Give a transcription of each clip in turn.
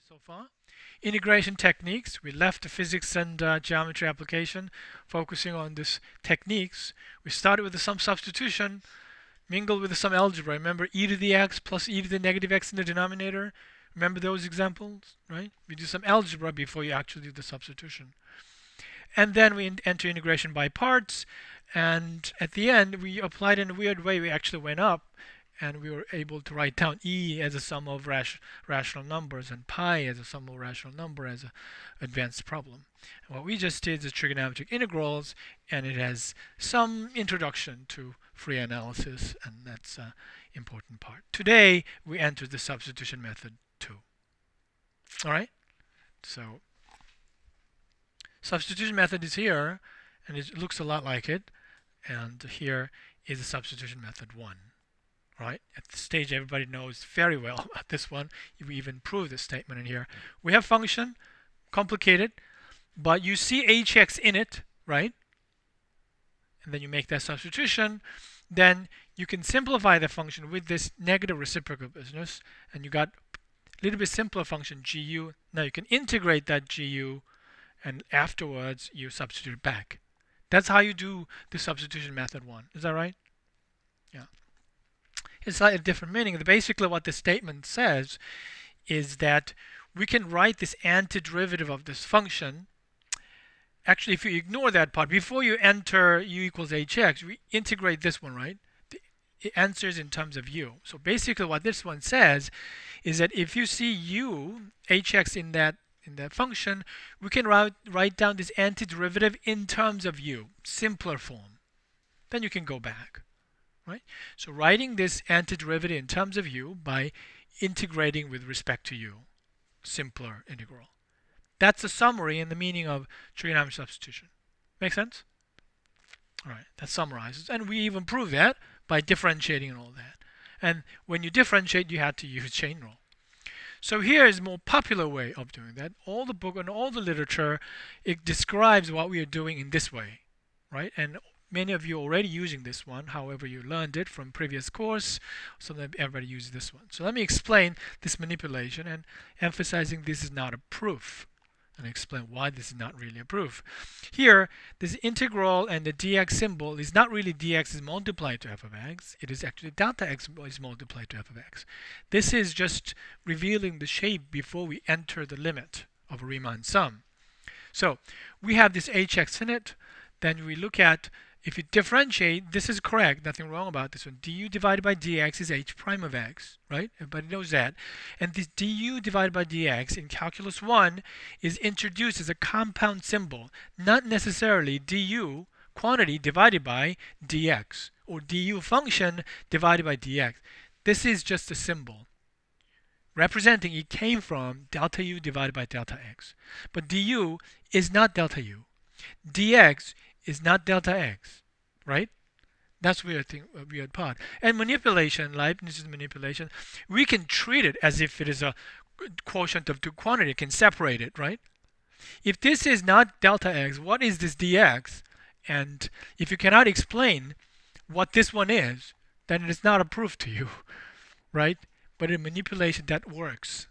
so far. Integration techniques. We left the physics and geometry application, focusing on this techniques. We started with the sum substitution, mingled with the sum algebra. Remember e to the x plus e to the negative x in the denominator? Remember those examples, right? We do some algebra before you actually do the substitution. And then we enter integration by parts. And at the end, we applied in a weird way. We actually went up, and we were able to write down e as a sum of rational numbers and pi as a sum of rational number as an advanced problem. And what we just did is trigonometric integrals, and it has some introduction to free analysis, and that's an important part. Today, we enter the substitution method too. All right? So substitution method is here, and it looks a lot like it. And here is the substitution method 1. Right? At this stage, everybody knows very well about this one. We even prove this statement in here. We have function, complicated, but you see hx in it, right? And then you make that substitution. Then you can simplify the function with this negative reciprocal business, and you got a little bit simpler function gu. Now you can integrate that gu, and afterwards you substitute it back. That's how you do the substitution method 1. Is that right? Yeah. It's slightly different meaning. Basically what this statement says is that we can write this antiderivative of this function. Actually, if you ignore that part, before you enter u equals hx, we integrate this one, right? The answer is in terms of u. So basically what this one says is that if you see u, hx in that function, we can write down this antiderivative in terms of u, simpler form. Then you can go back. Right? So writing this antiderivative in terms of u by integrating with respect to u, simpler integral. That's a summary in the meaning of trigonometric substitution. Make sense? All right, that summarizes. And we even prove that by differentiating and all that. And when you differentiate, you have to use chain rule. So here is a more popular way of doing that. All the book and all the literature, it describes what we are doing in this way. Right? And many of you are already using this one, however you learned it from previous course, so that everybody uses this one. So let me explain this manipulation and emphasizing this is not a proof, and explain why this is not really a proof. Here, this integral and the dx symbol is not really dx is multiplied to f of x, it is actually delta x is multiplied to f of x. This is just revealing the shape before we enter the limit of a Riemann sum. So we have this hx in it, then we look at, if you differentiate, this is correct, nothing wrong about this one. Du divided by dx is h prime of x, right? Everybody knows that. And this du divided by dx in calculus 1 is introduced as a compound symbol, not necessarily du, quantity, divided by dx, or du function divided by dx. This is just a symbol representing it came from delta u divided by delta x. But du is not delta u. Dx is not delta x, right? That's weird part. And manipulation, Leibniz's manipulation, we can treat it as if it is a quotient of two quantity. It can separate it, right? If this is not delta x, what is this dx? And if you cannot explain what this one is, then it is not a proof to you, right? But in manipulation, that works.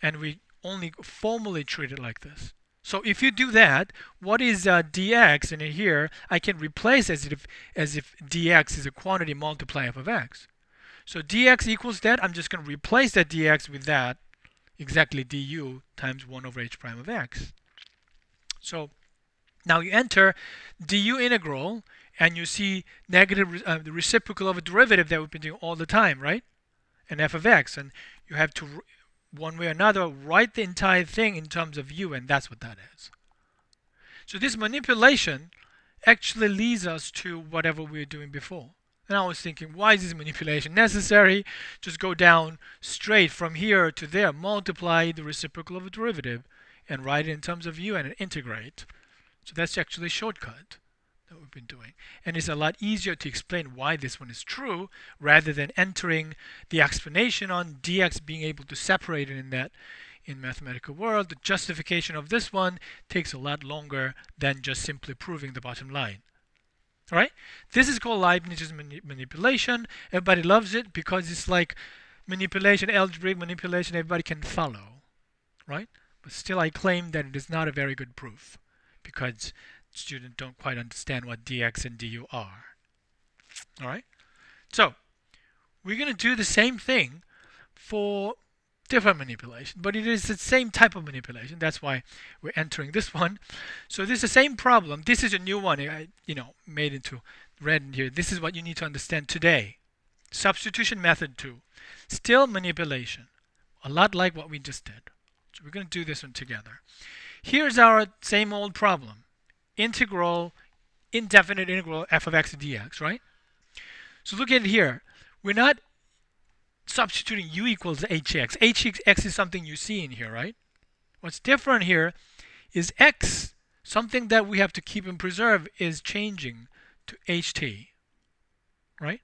And we only formally treat it like this. So if you do that, what is dx? And in here, I can replace as if dx is a quantity multiply f of x. So dx equals that. I'm just going to replace that dx with that, exactly du times 1 over h prime of x. So now you enter du integral, and you see negative the reciprocal of a derivative that we've been doing all the time, right? And f of x. And you have to, one way or another, write the entire thing in terms of u, and that's what that is. So this manipulation actually leads us to whatever we were doing before. And I was thinking, why is this manipulation necessary? Just go down straight from here to there, multiply the reciprocal of a derivative, and write it in terms of u and integrate. So that's actually a shortcut that we've been doing. And it's a lot easier to explain why this one is true rather than entering the explanation on dx being able to separate it in mathematical world. The justification of this one takes a lot longer than just simply proving the bottom line. All right? This is called Leibniz's manipulation. Everybody loves it because it's like manipulation, algebraic manipulation, everybody can follow. right? But still I claim that it is not a very good proof because students don't quite understand what dx and du are. All right? So we're going to do the same thing for different manipulation, but it is the same type of manipulation. That's why we're entering this one. So this is the same problem. This is a new one I made into red in here. This is what you need to understand today. Substitution method 2. Still manipulation. A lot like what we just did. So we're going to do this one together. Here's our same old problem. Integral, indefinite integral f of x dx, right? So look at it here. We're not substituting u equals hx. Hx is something you see in here, right? What's different here is x, something that we have to keep and preserve, is changing to ht, right?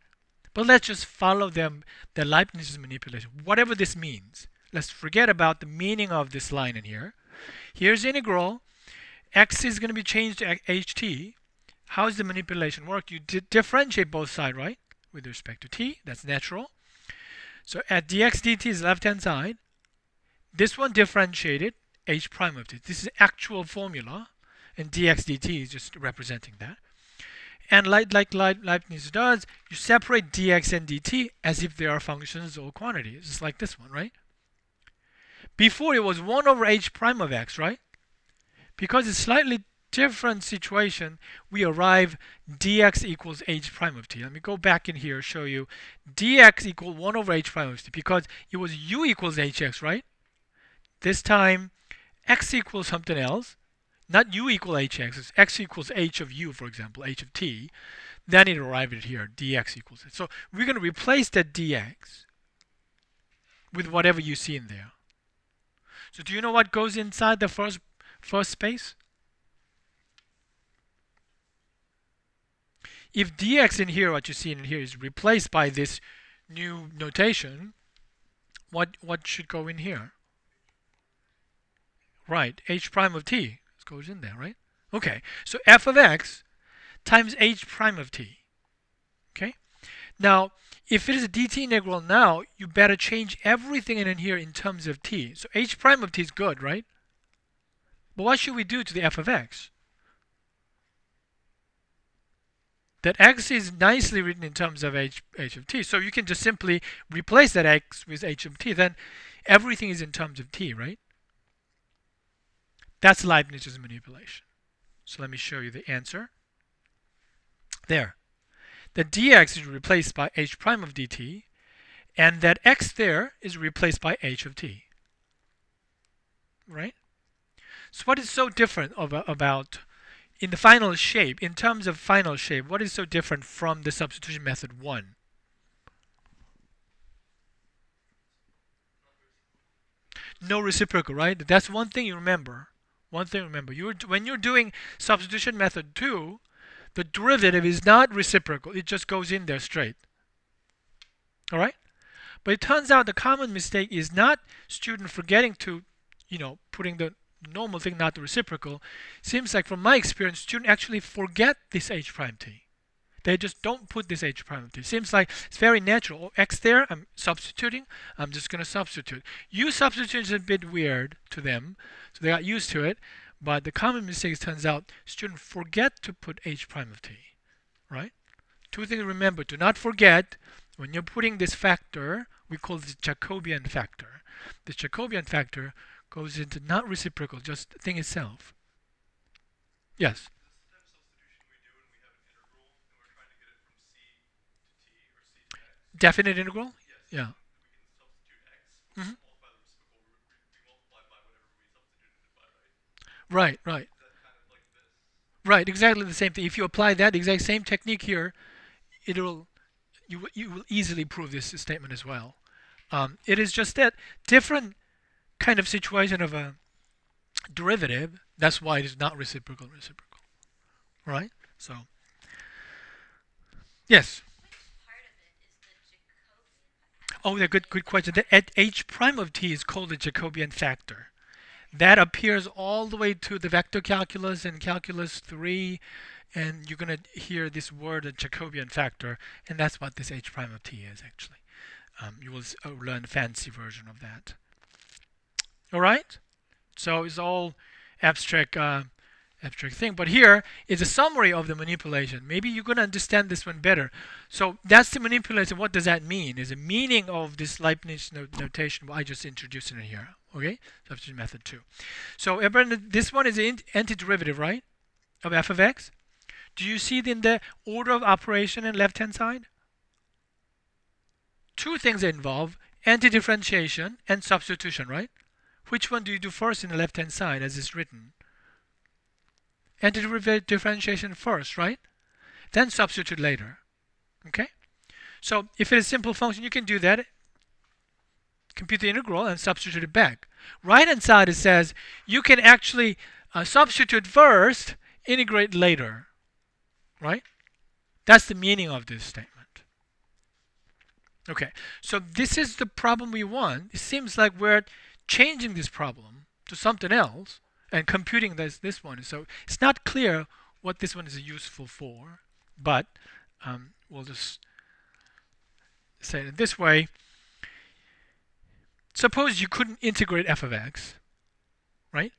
But let's just follow the Leibniz manipulation, whatever this means. Let's forget about the meaning of this line in here. Here's integral. X is going to be changed to ht. How does the manipulation work? You differentiate both sides, right? With respect to t. That's natural. So at dx dt is left-hand side. This one differentiated, h prime of t. This is actual formula, and dx dt is just representing that. And like Leibniz does, you separate dx and dt as if they are functions or quantities, just like this one, right? Before it was 1 over h prime of x, right? Because it's slightly different situation, we arrive dx equals h prime of t. Let me go back in here, show you dx equal 1 over h prime of t, because it was u equals hx, right? This time x equals something else, not u equal hx, it's x equals h of u, for example, h of t. Then it arrived at here, dx equals it. So we're going to replace that dx with whatever you see in there. So do you know what goes inside the first space? If dx in here, what you see in here, is replaced by this new notation, what should go in here? Right, h prime of t goes in there, right? Okay, so f of x times h prime of t. Okay? Now, if it is a dt integral now, you better change everything in here in terms of t. So h prime of t is good, right? But what should we do to the f of x? That x is nicely written in terms of h of t. So you can just simply replace that x with h of t. Then everything is in terms of t, right? That's Leibniz's manipulation. So let me show you the answer. There. The dx is replaced by h prime of dt, and that x there is replaced by h of t. Right? So what is so different about in the final shape, in terms of final shape, what is so different from the substitution method 1? No reciprocal, right? That's one thing you remember. One thing remember. When you're doing substitution method 2, the derivative is not reciprocal. It just goes in there straight. All right? But it turns out the common mistake is not student forgetting to, putting the normal thing, not the reciprocal. Seems like from my experience, students actually forget this h prime t. They just don't put this h prime t. Seems like it's very natural. Oh, x there, I'm substituting. I'm just going to substitute. U substitution is a bit weird to them, so they got used to it. But the common mistake turns out students forget to put h prime of t. Right? Two things to remember. Do not forget, when you're putting this factor, we call it the Jacobian factor. The Jacobian factor goes into not reciprocal, just the thing itself. Yes? Definite integral? Yeah. Mm-hmm. Right, right. Right, exactly the same thing. If you apply that exact same technique here, you will easily prove this statement as well. It is just that different kind of situation of a derivative. That's why it is not reciprocal. Right? So, yes. Oh, yeah, good question. The h prime of t is called the Jacobian factor. That appears all the way to the vector calculus and calculus 3, and you're going to hear this word, a Jacobian factor, and that's what this h prime of t is actually. You will learn a fancy version of that. All right? So it's all abstract thing. But here is a summary of the manipulation. Maybe you're going to understand this one better. So that's the manipulation. What does that mean? Is the meaning of this Leibniz notation I just introduced in here. Okay, substitution method 2. So everyone, this one is the antiderivative, right, of f of x. Do you see it in the order of operation in left-hand side? Two things involve antidifferentiation and substitution, right? Which one do you do first in the left-hand side as it's written? Antidifferentiation first, right? Then substitute later. Okay? So if it is a simple function, you can do that. Compute the integral and substitute it back. Right-hand side, it says you can actually substitute first, integrate later. Right? That's the meaning of this statement. Okay, so this is the problem we want. It seems like we're changing this problem to something else and computing this one. So it's not clear what this one is useful for, but we'll just say it this way. Suppose you couldn't integrate f of x, right?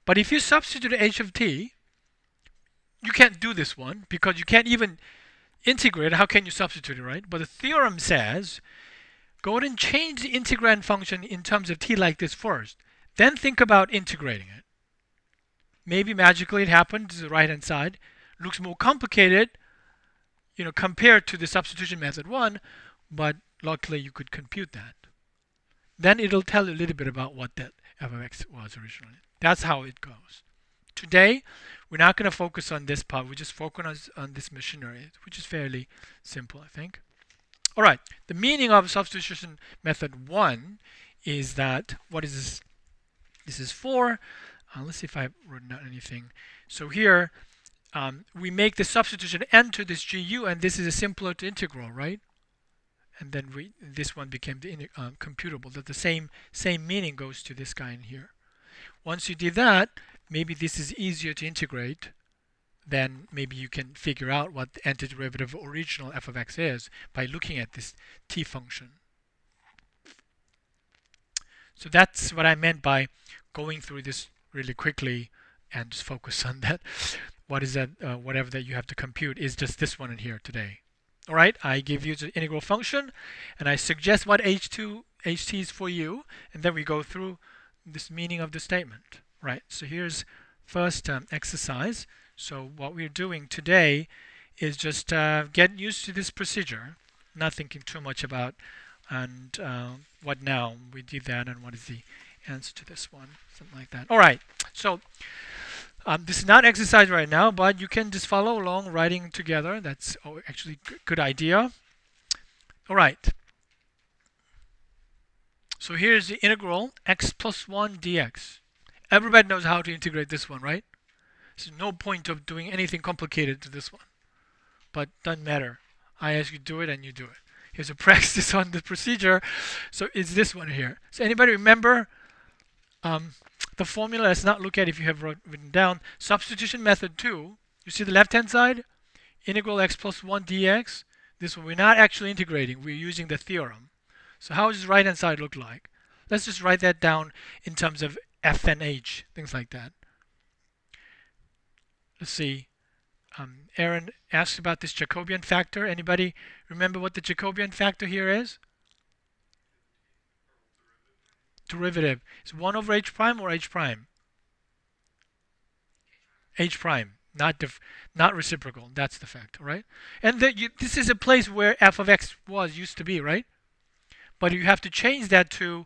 But if you substitute h of t, you can't do this one because you can't even integrate. How can you substitute it, right? But the theorem says go ahead and change the integrand function in terms of t like this first. Then think about integrating it. Maybe magically it happened to the right-hand side. Looks more complicated, compared to the substitution method 1, but luckily you could compute that. Then it'll tell you a little bit about what that f of x was originally. That's how it goes. Today, we're not going to focus on this part. We just focus on this machinery, which is fairly simple, I think. All right. The meaning of substitution method 1 is that, what is this? This is for, let's see if I've written down anything. So here, we make the substitution enter this GU, and this is a simpler to integral, right? And then this one became the computable. That the same meaning goes to this guy in here. Once you did that, maybe this is easier to integrate. Then maybe you can figure out what the antiderivative of original f of x is by looking at this t function. So that's what I meant by going through this really quickly and just focus on that. What is that? Whatever that you have to compute is just this one in here today. All right, I give you the integral function, and I suggest what ht is for you, and then we go through this meaning of the statement. Right, so here's first exercise. So what we're doing today is just get used to this procedure, not thinking too much about and what now. We did that, and what is the answer to this one, something like that. All right, so this is not exercise right now, but you can just follow along writing together. That's actually a good idea. All right. So here's the integral x plus 1 dx. Everybody knows how to integrate this one, right? There's no point of doing anything complicated to this one. But doesn't matter. I ask you to do it, and you do it. Here's a practice on the procedure. So it's this one here. So anybody remember the formula? Let's not look at it if you have written down. Substitution method 2. You see the left-hand side? Integral x plus 1 dx. This one we're not actually integrating. We're using the theorem. So how does the right-hand side look like? Let's just write that down in terms of f and h, things like that. Let's see. Aaron asked about this Jacobian factor. Anybody remember what the Jacobian factor here is? Derivative. Is 1 over h prime or h prime? H prime. Not reciprocal. That's the factor, right? And this is a place where f of x used to be, right? But you have to change that to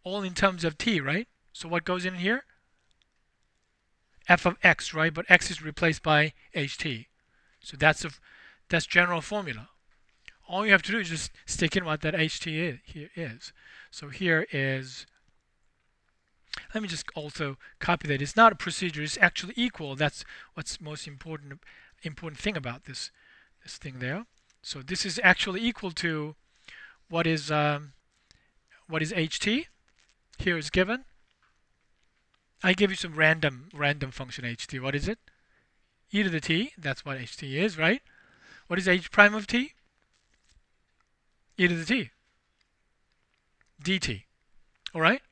all in terms of t, right? So what goes in here? F of x, right? But x is replaced by ht. So that's general formula. All you have to do is just stick in what that ht is. So here is, let me just also copy that. It's not a procedure. It's actually equal. That's what's most important thing about this thing there. So this is actually equal to what is ht? Here is given. I give you some random function ht. What is it? E to the t. That's what ht is, right? What is h prime of t? E to the t. dt. All right?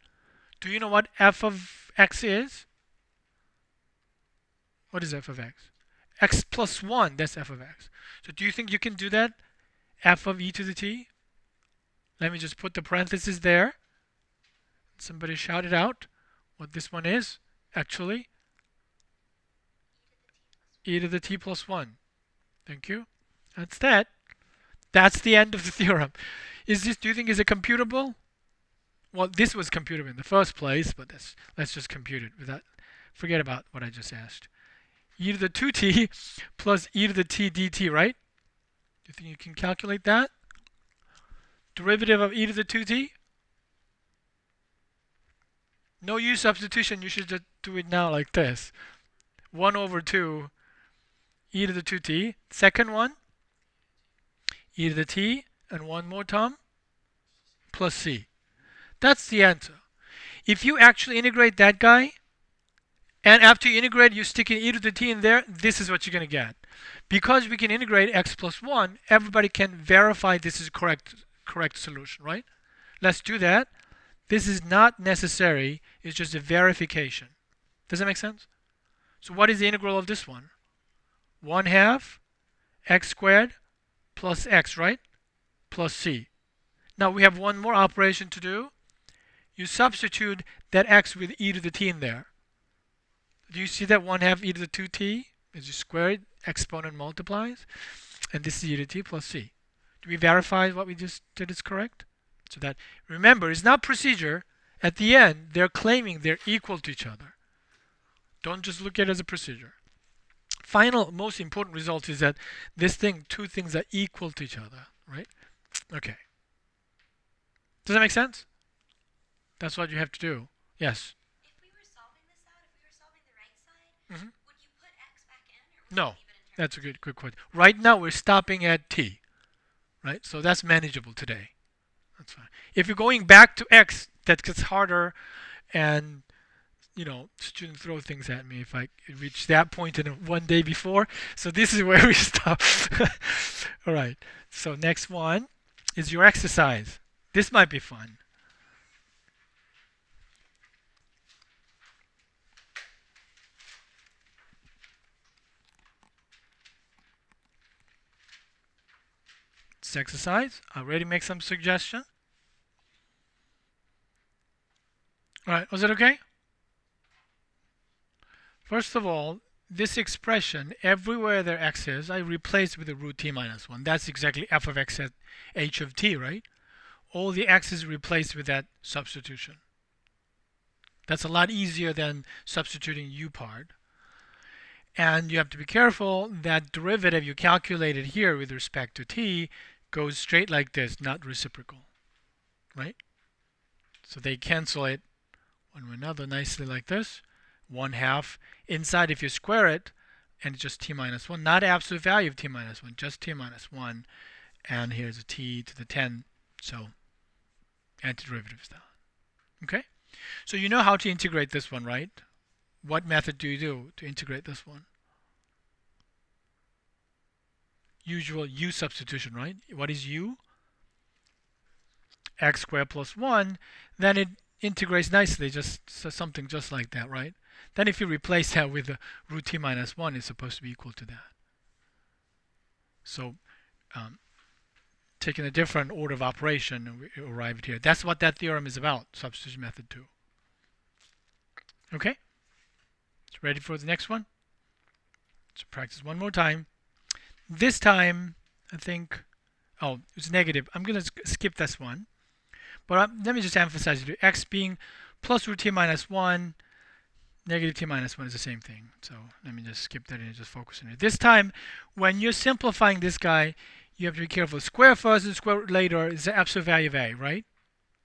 Do you know what f of x is? What is f of x? X plus 1, that's f of x. So do you think you can do that? F of e to the t? Let me just put the parentheses there. Somebody shout it out what this one is, actually. E to the t plus 1. Thank you. That's that. That's the end of the theorem. Is this, do you think, is it computable? Well, this was computable in the first place, but let's just compute it without, forget about what I just asked. E to the 2t plus e to the t dt, right? Do you think you can calculate that? Derivative of e to the 2t? No u substitution, you should just do it now like this. 1 over 2 e to the 2t. Second one, e to the t, and one more term, plus c. That's the answer. If you actually integrate that guy, and after you integrate, you stick an e to the t in there, this is what you're going to get. Because we can integrate x plus 1, everybody can verify this is correct solution, right? Let's do that. This is not necessary. It's just a verification. Does that make sense? So what is the integral of this one? 1/2 x squared plus x, right? Plus c. Now we have one more operation to do. You substitute that x with e to the t in there. Do you see that 1/2 e to the 2t? As you square it, exponent multiplies. And this is e to the t plus c. Do we verify what we just did is correct? So that, remember, it's not procedure. At the end, they're claiming they're equal to each other. Don't just look at it as a procedure. Final, most important result is that two things are equal to each other, right? Okay. Does that make sense? That's what you have to do. Yes? If we were solving this out, if we were solving the right side, would you put x back in? Or would No. you leave it in That's a good question. Right now, we're stopping at t, right? So that's manageable today. That's fine. If you're going back to x, that gets harder, and students throw things at me if I reach that point in one day before. So this is where we stop. All right. So next one is your exercise. This might be fun. This exercise. Already make some suggestion. All right. Was it okay? First of all, this expression, everywhere there x is, I replace with the root t minus 1. That's exactly f of x at h of t, right? All the x's replaced with that substitution. That's a lot easier than substituting u part. And you have to be careful that derivative you calculated here with respect to t goes straight like this, not reciprocal, right? So they cancel it one with another nicely like this. 1/2 inside, if you square it, and it's just t minus 1, not absolute value of t minus 1, just t minus 1, and here's a t to the 10, so antiderivative is down. Okay, so you know how to integrate this one, right? What method do you do to integrate this one? Usual u substitution, right? What is u? X squared plus 1, then it integrates nicely, just something just like that, right? Then if you replace that with the root t minus 1, it's supposed to be equal to that. So taking a different order of operation, we arrived here. That's what that theorem is about, substitution method 2. Okay? Ready for the next one? Let's practice one more time. This time, I think, oh, it's negative. I'm going to skip this one. But let me just emphasize it. X being plus root t minus 1, negative t minus 1 is the same thing. So let me just skip that and just focus on it. This time, when you're simplifying this guy, you have to be careful. Square first and square root later is the absolute value of a, right?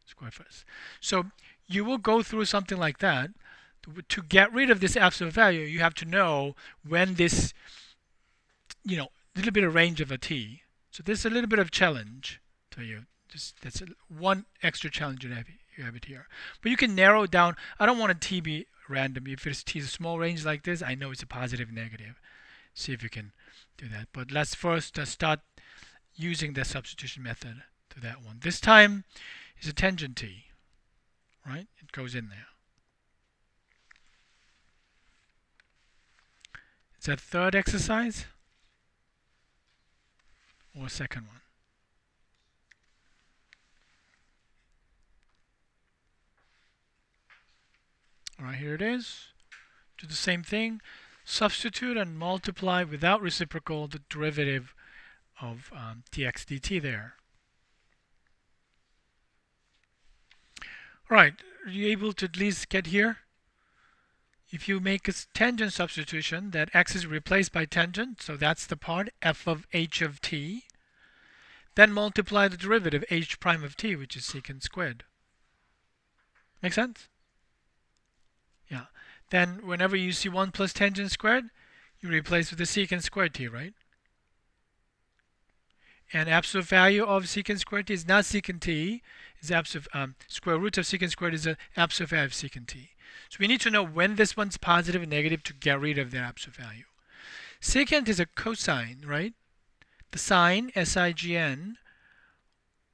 Square first. So you will go through something like that. To get rid of this absolute value, you have to know when this, little bit of range of a t. So this is a little bit of challenge to you. That's one extra challenge you have it here. But you can narrow it down. I don't want a t be random. If it's t is a small range like this, I know it's a positive, negative. See if you can do that. But let's first start using the substitution method to that one. This time is a tangent t, right? It goes in there. Is that third exercise or second one? All right, here it is. Do the same thing. Substitute and multiply without reciprocal the derivative of dx dt there. All right, are you able to at least get here? If you make a tangent substitution, that x is replaced by tangent, so that's the part, f of h of t. Then multiply the derivative, h prime of t, which is secant squared. Make sense? Yeah. Then whenever you see 1 plus tangent squared, you replace with the secant squared t, right? And absolute value of secant squared t is not secant t, is absolute square root of secant squared is the absolute value of secant t. So we need to know when this one's positive and negative to get rid of the absolute value. Secant is a cosine, right? The sine, S-I-G-N,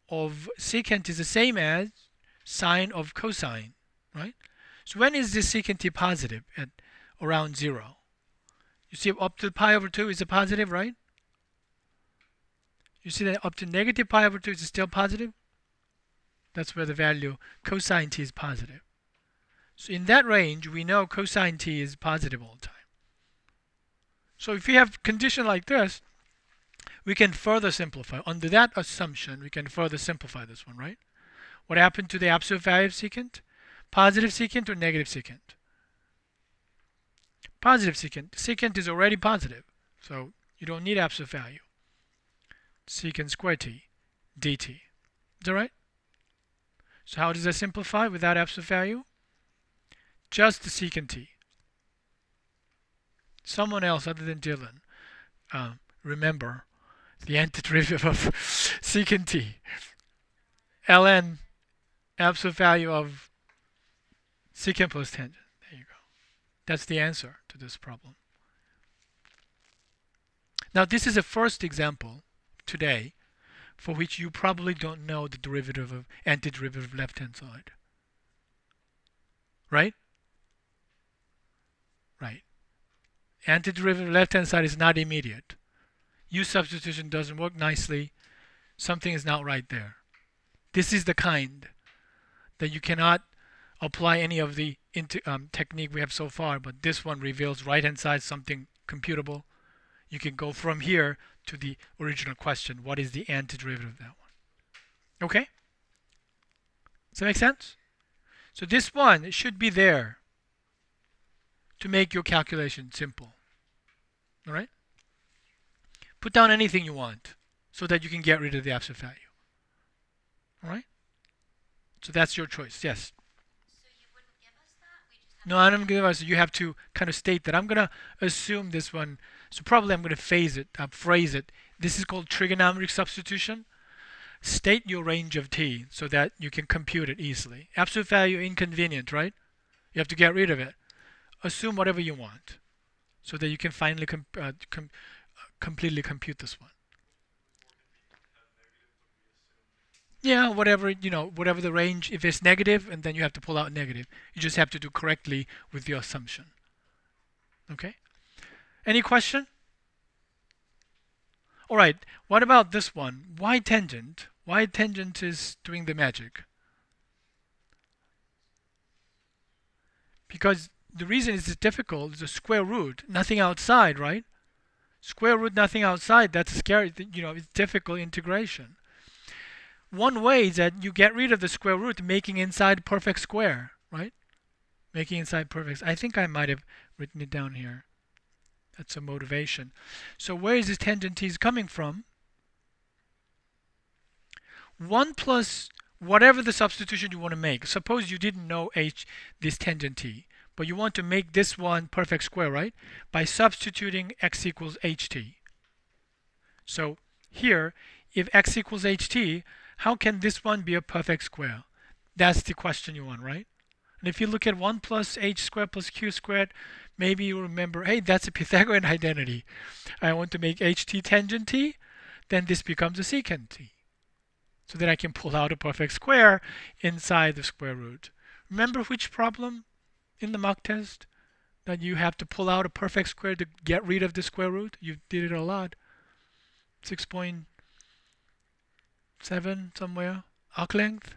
of secant is the same as sine of cosine, right? So when is this secant t positive? At around 0. You see up to pi over 2 is a positive, right? You see that up to negative pi over 2 is still positive? That's where the value cosine t is positive. So in that range, we know cosine t is positive all the time. So if we have a condition like this, we can further simplify. Under that assumption, we can further simplify this one, right? What happened to the absolute value of secant? Positive secant or negative secant? Positive secant. Secant is already positive, so you don't need absolute value. Secant squared t dt. Is that right? So how does that simplify without absolute value? Just the secant t. Someone else other than Dylan, remember the antiderivative of secant t. ln absolute value of secant plus tangent. There you go. That's the answer to this problem. Now this is a first example today for which you probably don't know the derivative of antiderivative of left-hand side. Right? Right. Antiderivative of left-hand side is not immediate. U substitution doesn't work nicely. Something is not right there. This is the kind that you cannot apply any of the technique we have so far, but this one reveals right-hand side something computable. You can go from here to the original question. What is the antiderivative of that one? Okay? Does that make sense? So this one should be there to make your calculation simple. All right? Put down anything you want so that you can get rid of the absolute value. All right? So that's your choice. Yes? So you wouldn't give us that? We just have No, I don't give us. You have to kind of state that. I'm going to assume this one. So probably I'm going to phrase it. This is called trigonometric substitution. State your range of t so that you can compute it easily. Absolute value inconvenient, right? You have to get rid of it. Assume whatever you want so that you can finally completely compute this one. Yeah, whatever, whatever the range. If it's negative, and then you have to pull out negative. You just have to do correctly with your assumption. Okay? Any question? All right, what about this one? Why tangent? Why tangent is doing the magic? Because the reason it's difficult is the square root, nothing outside, right? Square root, nothing outside, that's scary. It's difficult integration. One way is that you get rid of the square root, making inside perfect square, right? Making inside perfect. I think I might have written it down here. That's a motivation. So where is this tangent t coming from? 1 plus whatever the substitution you want to make. Suppose you didn't know this tangent t, but you want to make this one perfect square, right? By substituting x equals ht. So here, if x equals ht, how can this one be a perfect square? That's the question you want, right? And if you look at 1 plus h squared plus q squared, maybe you remember, hey, that's a Pythagorean identity. I want to make ht tangent t, then this becomes a secant t. So that I can pull out a perfect square inside the square root. Remember which problem in the mock test? that you have to pull out a perfect square to get rid of the square root? You did it a lot. 6.7 somewhere. Arc length.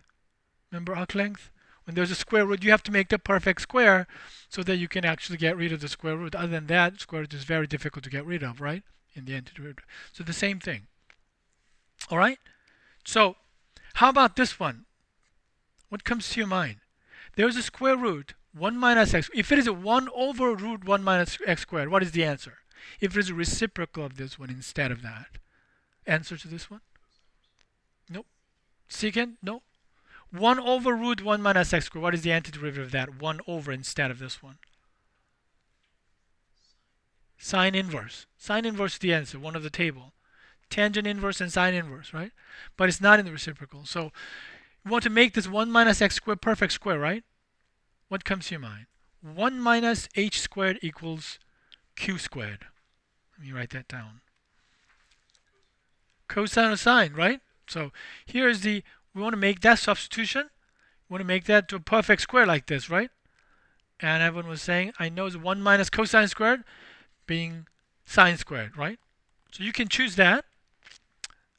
Remember arc length? When there's a square root, you have to make the perfect square so that you can actually get rid of the square root. Other than that, square root is very difficult to get rid of, right? In the antiderivative. So the same thing. All right? So how about this one? What comes to your mind? There's a square root, 1 minus x. If it is a 1 over root 1 minus x squared, what is the answer? If it is a reciprocal of this one instead of that. Answer to this one? Nope. Secant? No. 1 over root 1 minus x squared. What is the antiderivative of that? 1 over instead of this one. Sine inverse. Sine inverse is the answer, one of the table. Tangent inverse and sine inverse, right? But it's not in the reciprocal. So you want to make this 1 minus x squared perfect square, right? What comes to your mind? 1 minus h squared equals q squared. Let me write that down. Cosine of sine, right? So here's we want to make that substitution. We want to make that to a perfect square like this, right? And everyone was saying, I know it's 1 minus cosine squared being sine squared, right? So you can choose that.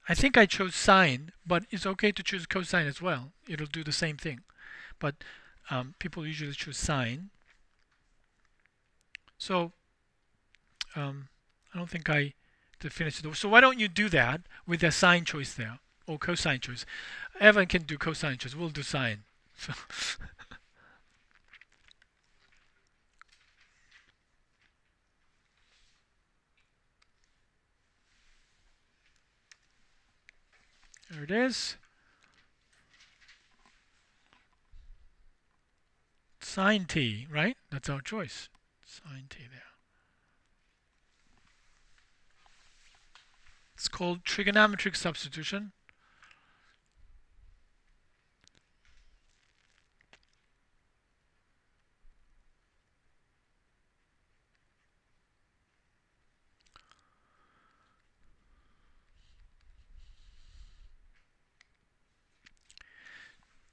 I think I chose sine, but it's okay to choose cosine as well. It'll do the same thing. But people usually choose sine. So I don't think I did finish it. So why don't you do that with a sine choice there, or cosine choice? Evan can do cosine choice. We'll do sine. So there it is. Sine t, right? That's our choice. Sine t there. It's called trigonometric substitution.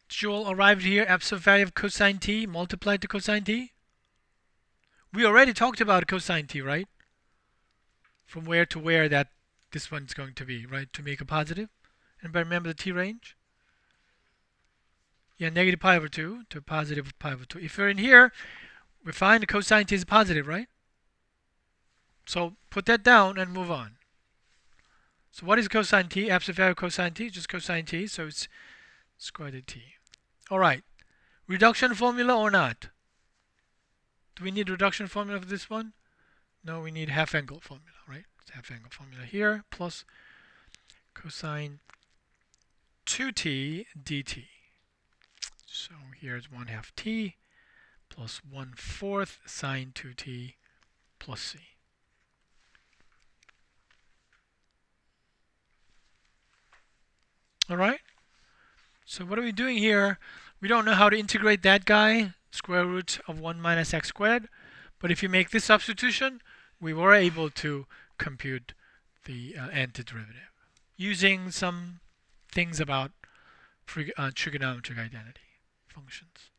Joel arrived here, absolute value of cosine t multiplied to cosine t. We already talked about cosine t, right? From where to where that this one's going to be, right? To make a positive. Anybody remember the t range? Yeah, negative pi over 2 to positive pi over 2. If you're in here, we find the cosine t is positive, right? So put that down and move on. So what is cosine t? Absolute value of cosine t, just cosine t, so it's square root of t. All right, reduction formula or not? Do we need reduction formula for this one? No, we need half angle formula, right? It's half angle formula here, plus cosine 2t dt. So here's 1/2 t plus 1/4 sine 2t plus c. All right? So what are we doing here? We don't know how to integrate that guy, square root of 1 minus x squared. But if you make this substitution, we were able to compute the antiderivative using some things about trigonometric identity functions.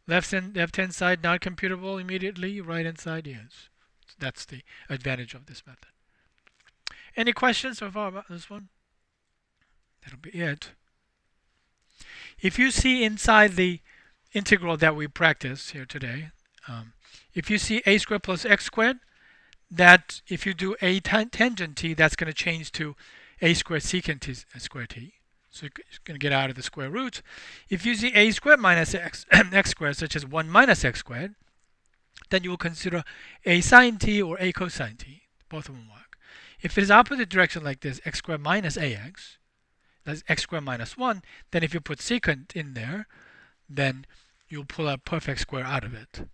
Left-hand side not computable immediately. Right-hand side is. That's the advantage of this method. Any questions so far about this one? That'll be it. If you see inside the integral that we practiced here today, if you see a squared plus x squared, that if you do a tangent t, that's going to change to a squared secant t squared t. So you're going to get out of the square root. If you see a squared minus x, x squared, such as 1 minus x squared, then you will consider a sine t or a cosine t. Both of them work. If it is opposite direction like this, x squared minus ax, that's x squared minus 1, then if you put secant in there, then you'll pull a perfect square out of it.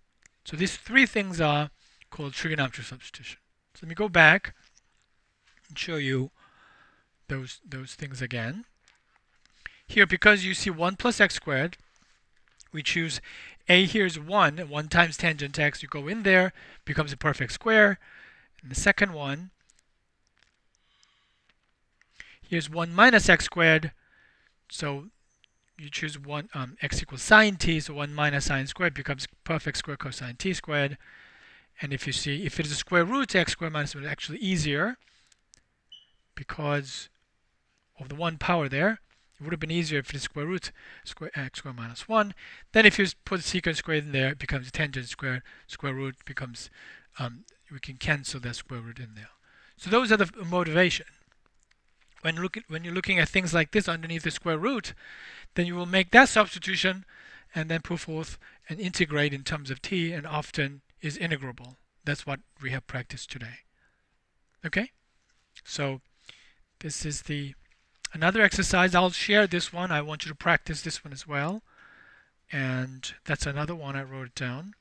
So these three things are called trigonometric substitution. So let me go back and show you those things again. Here, because you see 1 plus x squared, we choose a here is 1. 1 times tangent x, you go in there, becomes a perfect square. And the second one, here's 1 minus x squared. So you choose one x equals sine t, so 1 minus sine squared becomes perfect square cosine t squared. And if you see, if it is a square root, x squared minus 1 is actually easier because of the 1 power there. It would have been easier if it is square root x squared minus 1. Then if you put secant squared in there, it becomes tangent squared. Square root becomes, we can cancel that square root in there. So those are the motivation. When you're looking at things like this underneath the square root, then you will make that substitution and then put forth and integrate in terms of t, and often is integrable. That's what we have practiced today. Okay? So this is another exercise. I'll share this one. I want you to practice this one as well. And that's another one. I wrote it down.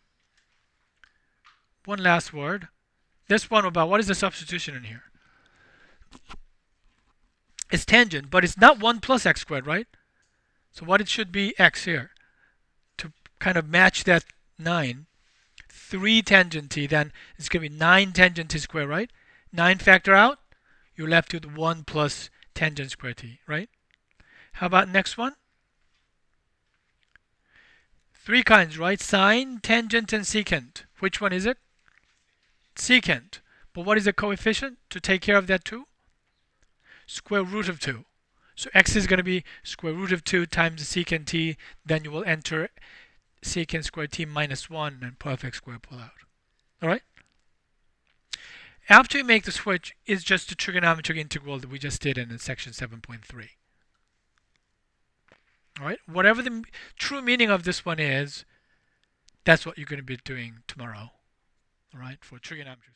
One last word. This one about what is the substitution in here? It's tangent, but it's not 1 plus x squared, right? So what it should be x here. To kind of match that 9. 3 tangent t, then it's going to be 9 tangent t squared, right? 9 factor out, you're left with 1 plus tangent square t, right? How about next one? 3 kinds, right? Sine, tangent, and secant. Which one is it? Secant. But what is the coefficient to take care of that 2? Square root of 2. So x is going to be square root of 2 times the secant t. Then you will enter secant squared t minus 1 and perfect square pull out. Alright? After you make the switch, it's just the trigonometric integral that we just did in section 7.3. Alright? Whatever the true meaning of this one is, that's what you're going to be doing tomorrow. Alright? For trigonometry.